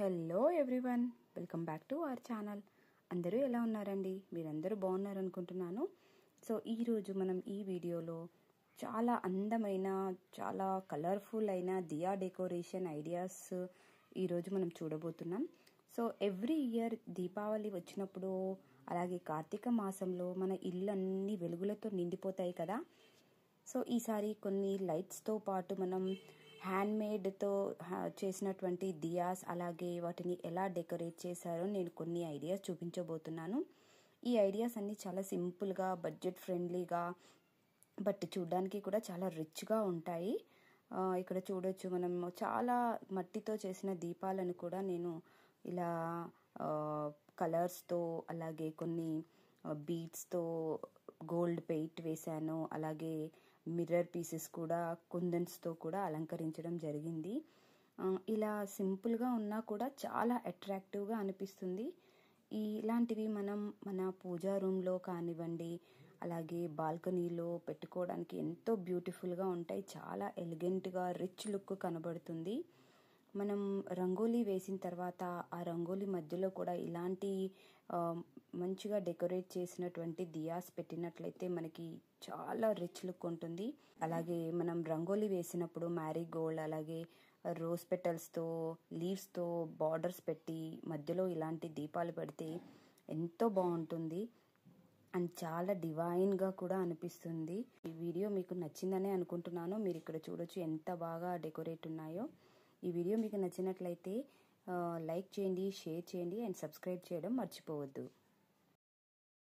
Hello everyone, welcome back to our channel. అందరూ ఎలా ఉన్నారండి? మీరందరూ బాగున్నారు అనుకుంటున్నాను. సో ఈరోజు మనం ఈ వీడియోలో చాలా అందమైన, చాలా కలర్ఫుల్ అయిన దియా డెకరేషన్ ఐడియాస్ ఈరోజు మనం చూడబోతున్నాం. సో ఎవ్రీ ఇయర్ దీపావళి వచ్చినప్పుడు, అలాగే కార్తీక మాసంలో మన ఇళ్ళన్నీ వెలుగులతో నిండిపోతాయి కదా. సో ఈసారి కొన్ని లైట్స్తో పాటు మనం హ్యాండ్మేడ్తో చేసినటువంటి దియాస్, అలాగే వాటిని ఎలా డెకరేట్ చేశారో నేను కొన్ని ఐడియాస్ చూపించబోతున్నాను. ఈ ఐడియాస్ అన్నీ చాలా సింపుల్గా, బడ్జెట్ ఫ్రెండ్లీగా, బట్ చూడడానికి కూడా చాలా రిచ్గా ఉంటాయి. ఇక్కడ చూడొచ్చు, మనం చాలా మట్టితో చేసిన దీపాలను కూడా నేను ఇలా కలర్స్తో, అలాగే కొన్ని బీడ్స్తో గోల్డ్ పెయింట్ వేశాను. అలాగే మిర్రర్ పీసెస్ కూడా కుందన్స్తో కూడా అలంకరించడం జరిగింది. ఇలా సింపుల్గా ఉన్నా కూడా చాలా అట్రాక్టివ్గా అనిపిస్తుంది. ఇలాంటివి మనం మన పూజా రూమ్లో కానివ్వండి, అలాగే బాల్కనీలో పెట్టుకోవడానికి ఎంతో బ్యూటిఫుల్గా ఉంటాయి. చాలా ఎలిగెంట్గా, రిచ్ లుక్ కనబడుతుంది. మనం రంగోలీ వేసిన తర్వాత ఆ రంగోలీ మధ్యలో కూడా ఇలాంటి మంచిగా డెకరేట్ చేసినటువంటి దియాస్ పెట్టినట్లయితే మనకి చాలా రిచ్ లుక్ ఉంటుంది. అలాగే మనం రంగోలీ వేసినప్పుడు మ్యారీగోల్డ్, అలాగే రోజ్ పెటల్స్తో, లీవ్స్తో బార్డర్స్ పెట్టి మధ్యలో ఇలాంటి దీపాలు పెడితే ఎంతో బాగుంటుంది అండ్ చాలా డివైన్గా కూడా అనిపిస్తుంది. ఈ వీడియో మీకు నచ్చిందనే అనుకుంటున్నాను. మీరు ఇక్కడ చూడొచ్చు ఎంత బాగా డెకరేట్ ఉన్నాయో. ఈ వీడియో మీకు నచ్చినట్లయితే లైక్ చేయండి, షేర్ చేయండి అండ్ సబ్స్క్రైబ్ చేయడం మర్చిపోవద్దు.